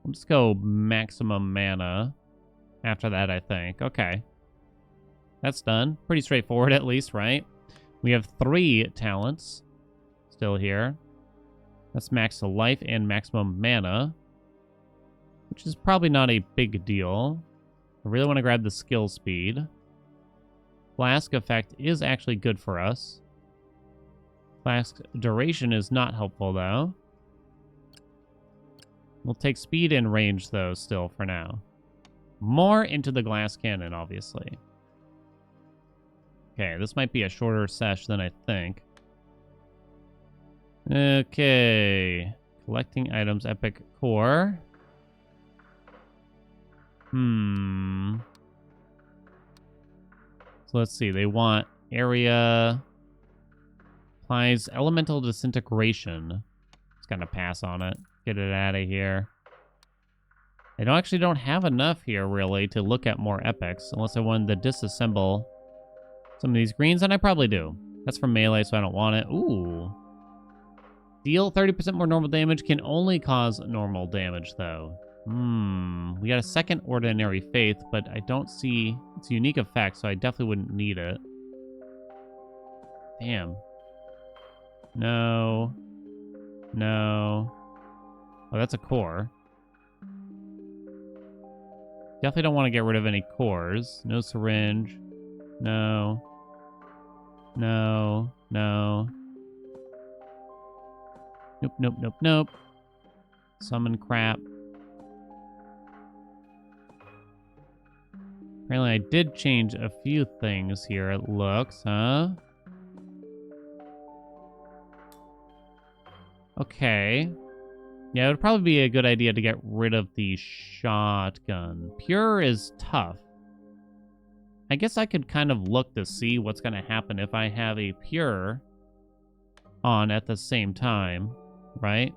We'll just go maximum mana after that, I think. Okay. That's done. Pretty straightforward, at least, right? We have 3 talents still here. That's max to life and maximum mana, which is probably not a big deal. I really want to grab the skill speed. Flask effect is actually good for us. Flask duration is not helpful, though. We'll take speed and range, though, still for now. More into the glass cannon, obviously. Okay, this might be a shorter sesh than I think. Okay. Collecting items, epic core. So let's see. They want area. Applies elemental disintegration. Just gonna pass on it. Get it out of here. I actually don't have enough here, really, to look at more epics, unless I wanted to disassemble some of these greens, and I probably do. That's from melee, so I don't want it. Ooh. Deal 30% more normal damage, can only cause normal damage, though. We got a second ordinary faith, but I don't see... It's a unique effect, so I definitely wouldn't need it. Damn. No. No. Oh, that's a core. Definitely don't want to get rid of any cores. No syringe. No. No. No. Nope, nope, nope, nope. Summon crap. Apparently I did change a few things here, it looks, huh? Okay. Yeah, it would probably be a good idea to get rid of the shotgun. Pure is tough. I guess I could kind of look to see what's going to happen if I have a pure on at the same time, right?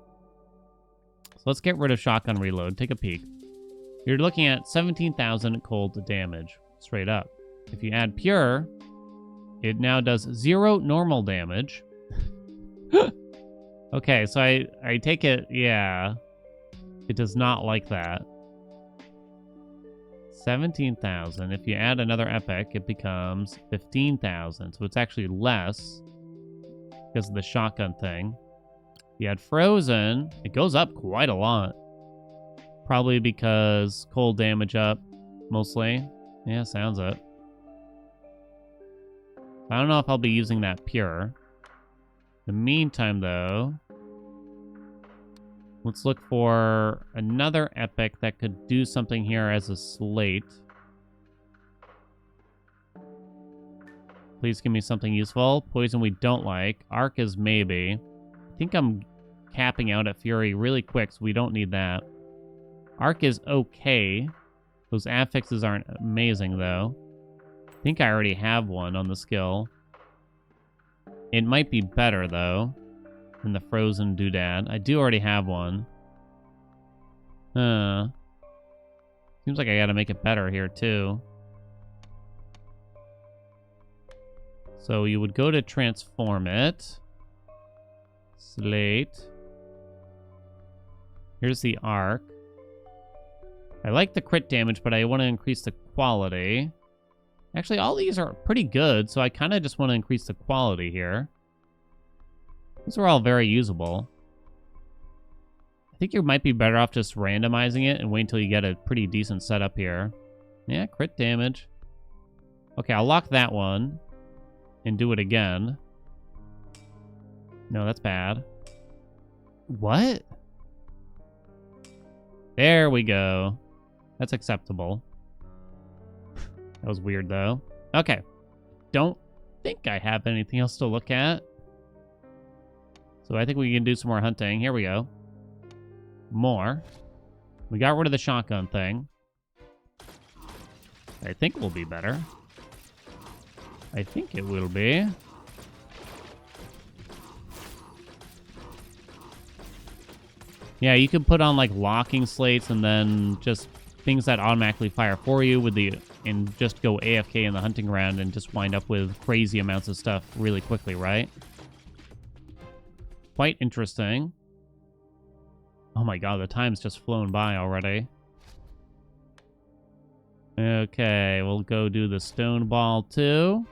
So let's get rid of shotgun reload. Take a peek. You're looking at 17,000 cold damage, straight up. If you add pure, it now does 0 normal damage. Okay, so I take it, yeah. It does not like that. 17,000. If you add another epic, it becomes 15,000. So it's actually less because of the shotgun thing. If you add frozen, it goes up quite a lot. Probably because cold damage up, mostly. Yeah, sounds it. I don't know if I'll be using that pure. In the meantime, though, let's look for another epic that could do something here as a slate. Please give me something useful. Poison we don't like. Arc is maybe. I think I'm capping out at Fury really quick, so we don't need that. Arc is okay. Those affixes aren't amazing, though. I think I already have one on the skill. It might be better, though, in the frozen doodad. I do already have one. Seems like I gotta make it better here, too. So you would go to transform it. Slate. Here's the arc. I like the crit damage, but I want to increase the quality. Actually, all these are pretty good, so I kind of just want to increase the quality here. These are all very usable. I think you might be better off just randomizing it and wait until you get a pretty decent setup here. Yeah, crit damage. Okay, I'll lock that one and do it again. No, that's bad. What? There we go. That's acceptable. That was weird, though. Okay. Don't think I have anything else to look at. So I think we can do some more hunting. Here we go. More. We got rid of the shotgun thing. I think it will be better. I think it will be. Yeah, you could put on like locking slates and then just things that automatically fire for you with the and just go AFK in the hunting ground and just wind up with crazy amounts of stuff really quickly, right? Quite interesting. Oh my god, the time's just flown by already. Okay, we'll go do the stone ball too.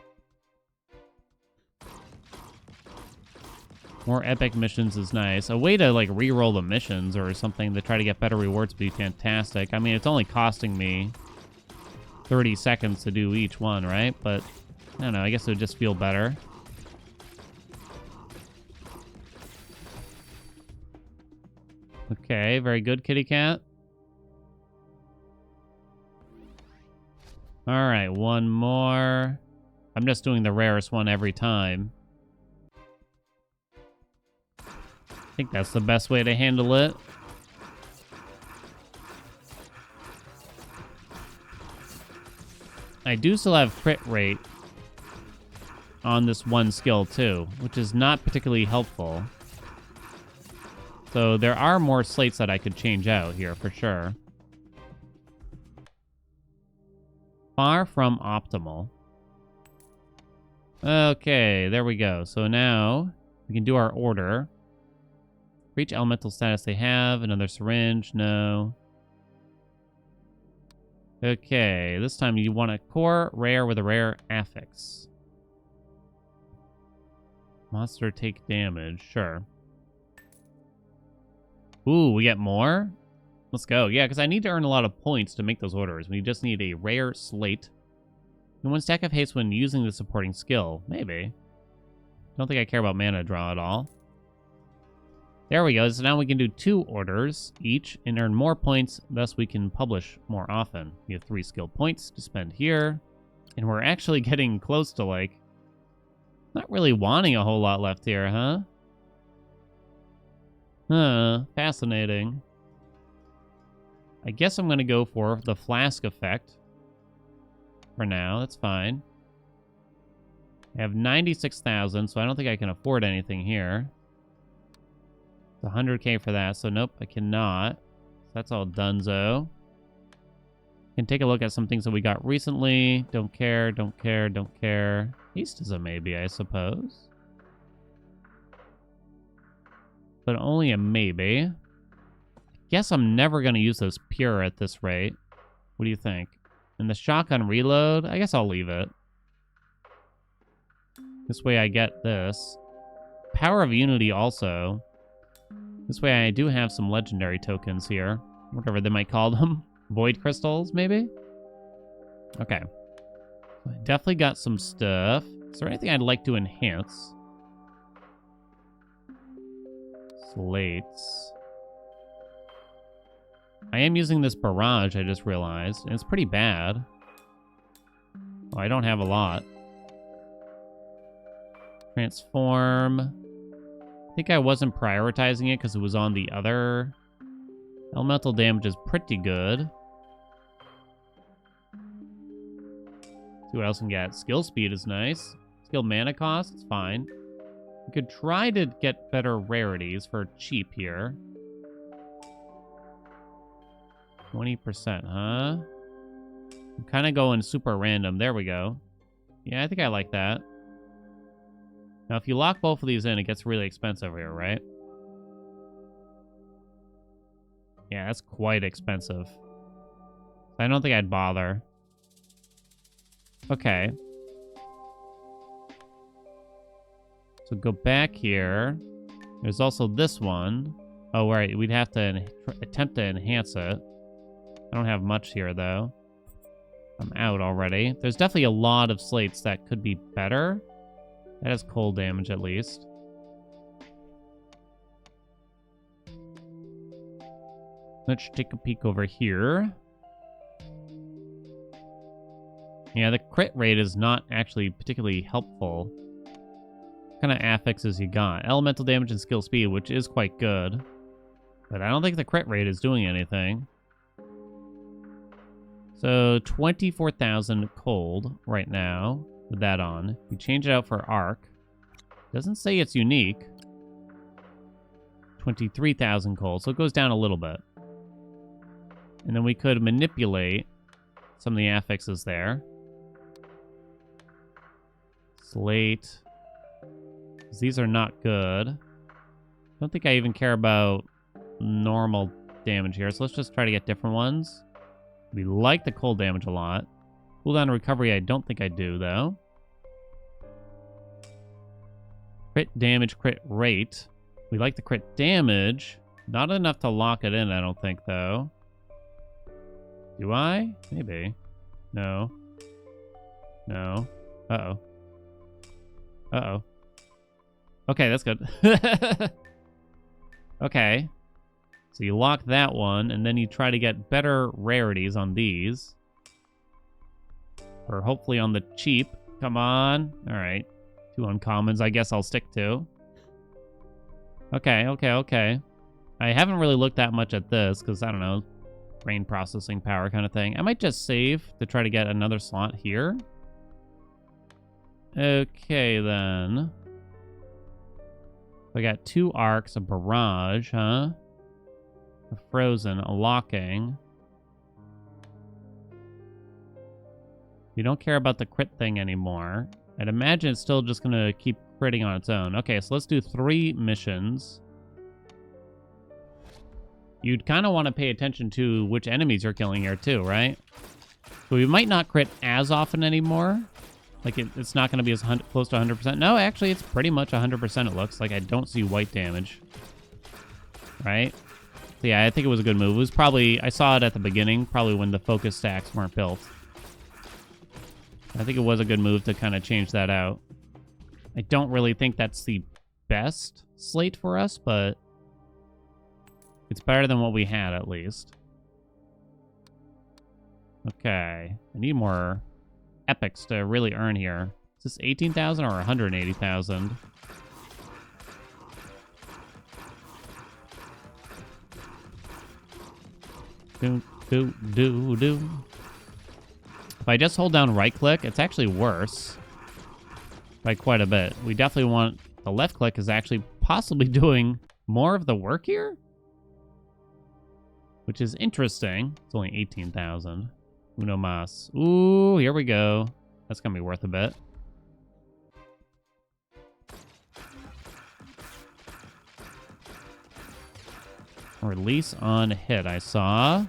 More epic missions is nice. A way to, like, re-roll the missions or something to try to get better rewards would be fantastic. I mean, it's only costing me 30 seconds to do each one, right? But, I don't know, I guess it would just feel better. Okay, very good, kitty cat. Alright, one more. I'm just doing the rarest one every time. I think that's the best way to handle it. I do still have crit rate on this one skill too, which is not particularly helpful. So there are more slates that I could change out here for sure. Far from optimal. Okay, there we go. So now we can do our order. For each elemental status they have, another syringe, no. Okay, this time you want a core rare with a rare affix. Monster take damage, sure. Ooh, we get more? Let's go. Yeah, because I need to earn a lot of points to make those orders. We just need a rare slate. And one stack of haste when using the supporting skill. Maybe. Don't think I care about mana draw at all. There we go. So now we can do 2 orders each and earn more points. Thus, we can publish more often. We have 3 skill points to spend here. And we're actually getting close to, like, not really wanting a whole lot left here, huh? Huh. Fascinating. I guess I'm going to go for the flask effect. For now. That's fine. I have 96,000, so I don't think I can afford anything here. 100k for that, so nope, I cannot. So that's all donezo. Can take a look at some things that we got recently. Don't care, don't care, don't care. Haste is a maybe, I suppose. But only a maybe. I guess I'm never going to use those pure at this rate. What do you think? And the shotgun reload, I guess I'll leave it. This way I get this. Power of Unity also. This way I do have some legendary tokens here. Whatever they might call them. Void crystals, maybe? Okay. I definitely got some stuff. Is there anything I'd like to enhance? Slates. I am using this barrage, I just realized. And it's pretty bad. Oh, I don't have a lot. Transform. I think I wasn't prioritizing it because it was on the other. Elemental damage is pretty good. See what else we can get. Skill speed is nice. Skill mana cost, it's fine. We could try to get better rarities for cheap here. 20%, huh? I'm kind of going super random. There we go. Yeah, I think I like that. Now, if you lock both of these in, it gets really expensive here, right? Yeah, that's quite expensive. I don't think I'd bother. Okay. So go back here. There's also this one. Oh, right. We'd have to attempt to enhance it. I don't have much here, though. I'm out already. There's definitely a lot of slates that could be better. That has cold damage, at least. Let's take a peek over here. Yeah, the crit rate is not actually particularly helpful. What kind of affixes you got? Elemental damage and skill speed, which is quite good. But I don't think the crit rate is doing anything. So 24,000 cold right now with that on. If you change it out for arc, doesn't say it's unique. 23,000 cold, so it goes down a little bit. And then we could manipulate some of the affixes there. Slate. These are not good. I don't think I even care about normal damage here, so let's just try to get different ones. We like the cold damage a lot. Cooldown recovery, I don't think I do, though. Crit damage, crit rate. We like the crit damage. Not enough to lock it in, I don't think, though. Do I? Maybe. No. No. Uh-oh. Uh-oh. Okay, that's good. Okay. So you lock that one, and then you try to get better rarities on these. Or hopefully on the cheap. Come on. All right. 2 uncommons, I guess I'll stick to. Okay, okay, okay. I haven't really looked that much at this, because, I don't know, brain processing power kind of thing. I might just save to try to get another slot here. Okay, then. I got 2 arcs, a barrage, huh? A frozen, a locking. We don't care about the crit thing anymore. I'd imagine it's still just going to keep critting on its own. Okay, so let's do 3 missions. You'd kind of want to pay attention to which enemies you're killing here too, right? So we might not crit as often anymore. Like, it's not going to be as close to 100%. No, actually, it's pretty much 100%, it looks like. I don't see white damage. Right? So yeah, I think it was a good move. It was probably... I saw it at the beginning, probably when the focus stacks weren't built. I think it was a good move to kind of change that out. I don't really think that's the best slate for us, but... it's better than what we had, at least. Okay. I need more... epics to really earn here. Is this 18,000 or 180,000? Do. If I just hold down right click, it's actually worse by quite a bit. We definitely want the left click is actually possibly doing more of the work here, which is interesting. It's only 18,000. Uno mas. Ooh, here we go. That's gonna be worth a bit. Release on hit, I saw.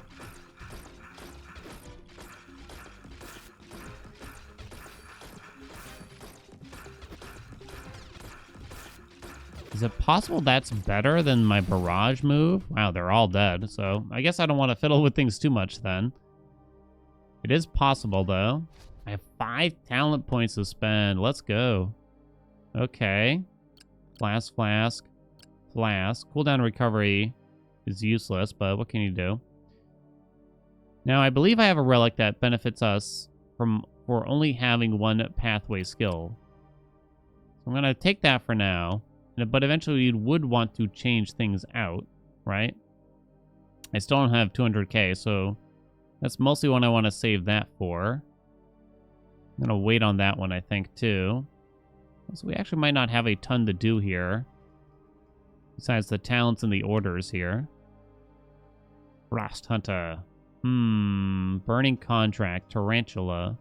Is it possible that's better than my barrage move? Wow, they're all dead, so I guess I don't want to fiddle with things too much then. It is possible, though. I have 5 talent points to spend. Let's go. Okay. Flask. Cooldown recovery is useless, but what can you do? Now, I believe I have a relic that benefits us for only having 1 pathway skill. So I'm going to take that for now. But eventually, you would want to change things out, right? I still don't have 200k, so... that's mostly what I want to save that for. I'm going to wait on that one, I think, too. So we actually might not have a ton to do here. Besides the talents and the orders here. Frost Hunter. Burning Contract. Tarantula.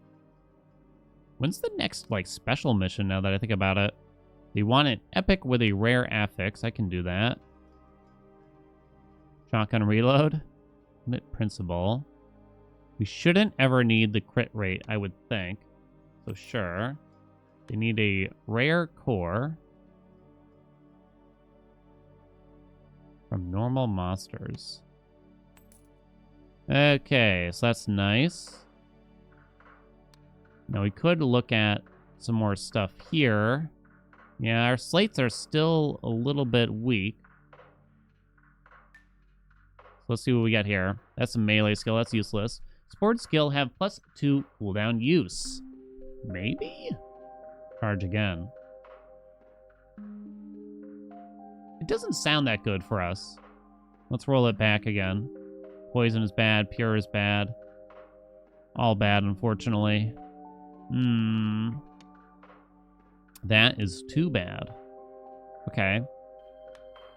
When's the next, like, special mission now that I think about it? They want an epic with a rare affix. I can do that. Shotgun reload. Limit principle. We shouldn't ever need the crit rate, I would think. So sure. They need a rare core. From normal monsters. Okay, so that's nice. Now we could look at some more stuff here. Yeah, our slates are still a little bit weak. So let's see what we got here. That's a melee skill. That's useless. Sport skill have +2 cooldown use. Maybe? Charge again. It doesn't sound that good for us. Let's roll it back again. Poison is bad. Pure is bad. All bad, unfortunately. That is too bad. Okay. I'm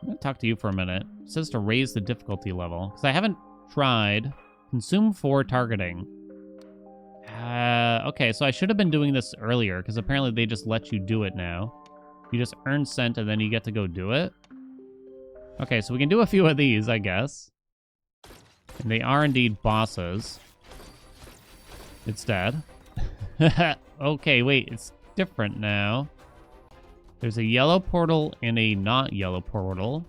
going to talk to you for a minute. It says to raise the difficulty level. Because I haven't tried. Consume 4 targeting. Okay, so I should have been doing this earlier. Because apparently they just let you do it now. You just earn scent and then you get to go do it. Okay, so we can do a few of these, I guess. And they are indeed bosses. It's dead. Okay, wait, it's different now. There's a yellow portal and a not yellow portal.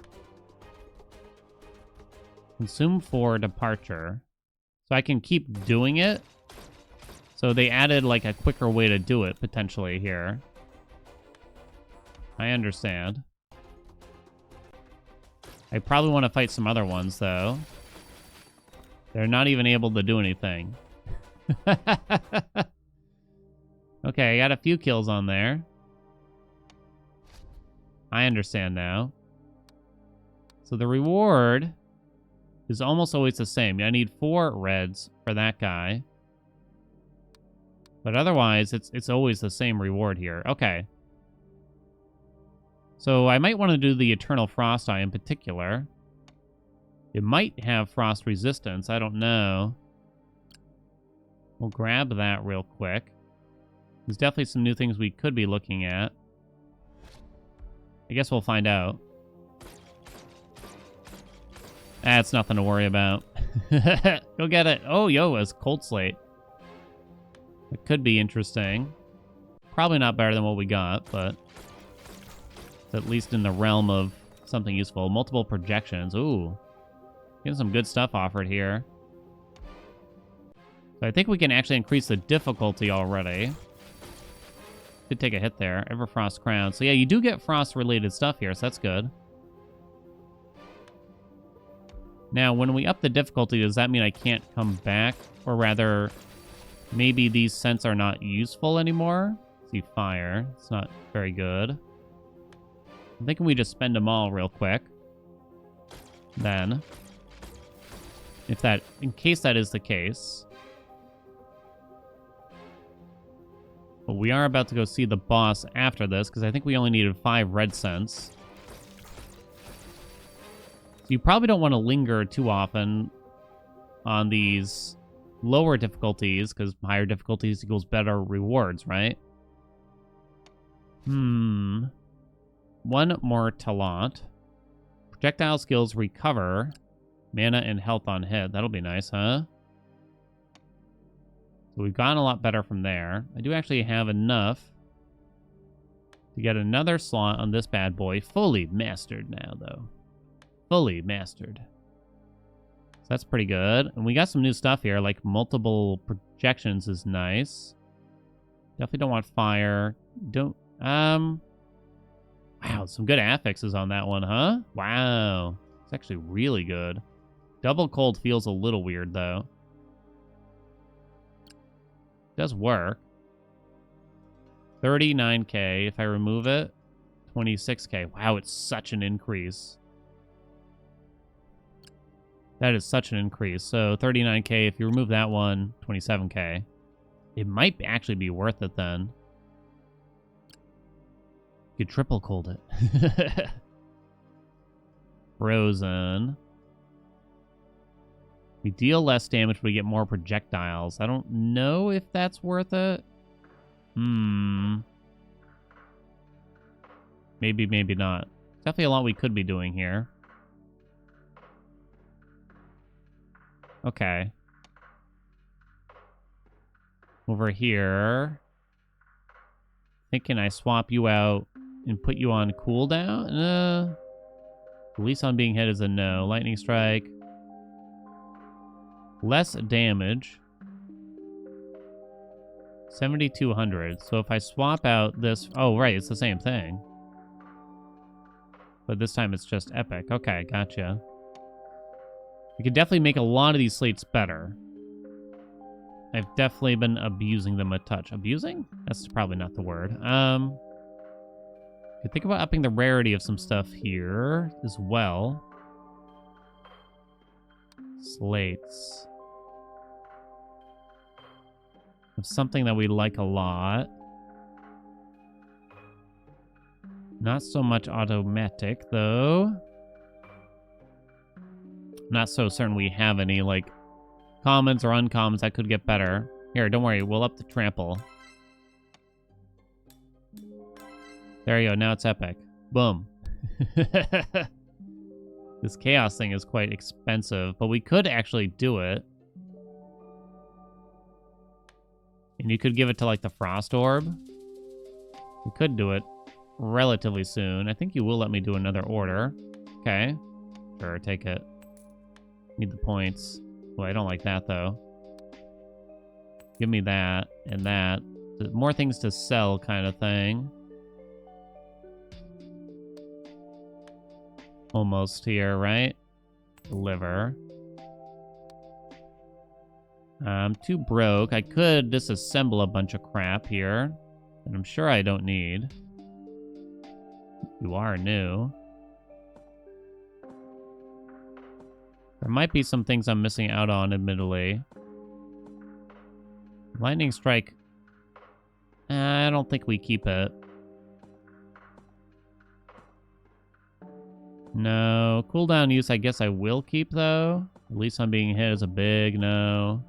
Consume 4 departure. So I can keep doing it. So they added like a quicker way to do it potentially here. I understand. I probably want to fight some other ones though. They're not even able to do anything. Okay, I got a few kills on there. I understand now. So the reward is almost always the same. I need 4 reds for that guy. But otherwise, it's always the same reward here. Okay. So I might want to do the Eternal Frost Eye in particular. It might have frost resistance. I don't know. We'll grab that real quick. There's definitely some new things we could be looking at. I guess we'll find out. That's nothing to worry about. Go get it. Oh, yo, it's Cold Slate. It could be interesting. Probably not better than what we got, but it's at least in the realm of something useful. Multiple projections. Ooh. Getting some good stuff offered here. So I think we can actually increase the difficulty already. Did take a hit there. Everfrost Crown. So yeah, you do get frost-related stuff here, so that's good. Now, when we up the difficulty, does that mean I can't come back? Or rather, maybe these scents are not useful anymore? See, fire. It's not very good. I'm thinking we just spend them all real quick. Then, in case that is the case. But we are about to go see the boss after this, because I think we only needed 5 red cents. So you probably don't want to linger too often on these lower difficulties, because higher difficulties equals better rewards, right? One more talent. Projectile skills recover mana and health on hit. That'll be nice, huh? So we've gotten a lot better from there. I do actually have enough to get another slot on this bad boy. Fully mastered now, though. Fully mastered. So that's pretty good. And we got some new stuff here, like multiple projections is nice. Definitely don't want fire. Don't, wow, some good affixes on that one, huh? Wow. It's actually really good. Double cold feels a little weird, though. Does work. 39k. If I remove it, 26k. Wow, it's such an increase. That is such an increase. So 39k. If you remove that one, 27k. It might actually be worth it then. You could triple cold it. Frozen. We deal less damage, but we get more projectiles. I don't know if that's worth it. Maybe, maybe not. Definitely a lot we could be doing here. Okay. Over here. Thinking I swap you out and put you on cooldown? Release on being hit is a no. Lightning strike. Less damage. 7,200. So if I swap out this... Oh, right. It's the same thing. But this time it's just epic. Okay, gotcha. We could definitely make a lot of these slates better. I've definitely been abusing them a touch. Abusing? That's probably not the word. Could think about upping the rarity of some stuff here as well. Slates. Of something that we like a lot. Not so much automatic, though. Not so certain we have any, like, commons or uncommons that could get better. Here, don't worry. We'll up the trample. There you go. Now it's epic. Boom. This chaos thing is quite expensive, but we could actually do it. And you could give it to, like, the frost orb. We could do it relatively soon. I think you will let me do another order. Okay. Sure, take it. Need the points. Well, I don't like that, though. Give me that and that. More things to sell kind of thing. Almost here, right? Deliver. I'm too broke. I could disassemble a bunch of crap here that I'm sure I don't need. You are new. There might be some things I'm missing out on, admittedly. Lightning strike. I don't think we keep it. No. Cooldown use, I guess I will keep, though. At least I'm being hit is a big no.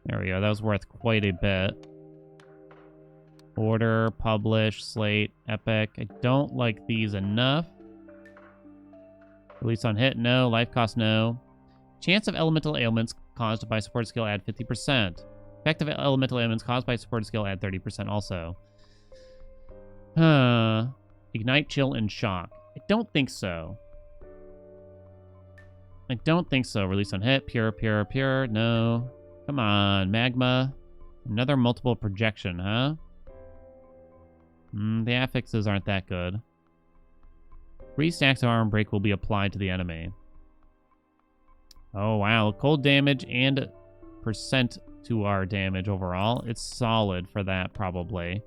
There we go. That was worth quite a bit. Order, publish, slate, epic. I don't like these enough. Release on hit, no. Life cost, no. Chance of elemental ailments caused by support skill, add 50%. Effective elemental ailments caused by support skill, add 30% also. Ignite, chill, and shock. I don't think so. I don't think so. Release on hit, pure, pure, pure. No. Come on, magma. Another multiple projection, huh? The affixes aren't that good. 3 stacks of armor break will be applied to the enemy. Oh, wow. Cold damage and percent to our damage overall. It's solid for that, probably.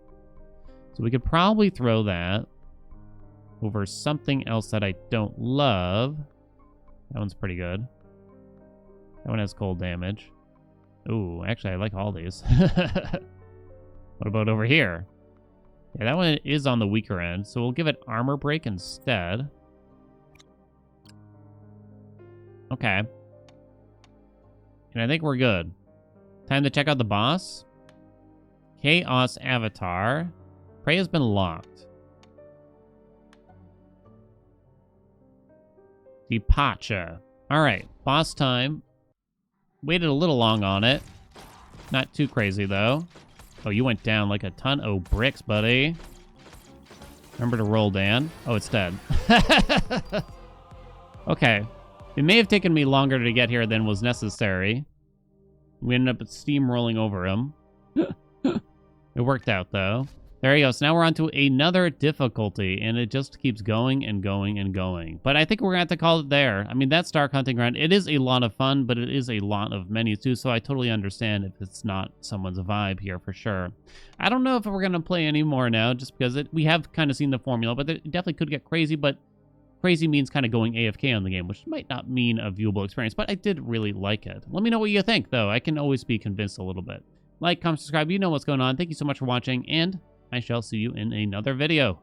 So we could probably throw that over something else that I don't love. That one's pretty good. That one has cold damage. Ooh, actually, I like all these. What about over here? Yeah, that one is on the weaker end, so we'll give it armor break instead. Okay. And I think we're good. Time to check out the boss. Chaos Avatar. Prey has been locked. Departure. Alright, boss time. Waited a little long on it. Not too crazy, though. Oh, you went down like a ton of bricks, buddy. Remember to roll, Dan. Oh, it's dead. Okay. It may have taken me longer to get here than was necessary. We ended up steamrolling over him. It worked out, though. There you go. So now we're on to another difficulty, and it just keeps going and going and going. But I think we're going to have to call it there. I mean, that's Dark Hunting Ground. It is a lot of fun, but it is a lot of menus, too, so I totally understand if it's not someone's vibe here for sure. I don't know if we're going to play any more now, just because we have kind of seen the formula, but it definitely could get crazy, but crazy means kind of going AFK on the game, which might not mean a viewable experience, but I did really like it. Let me know what you think, though. I can always be convinced a little bit. Like, comment, subscribe. You know what's going on. Thank you so much for watching, and I shall see you in another video.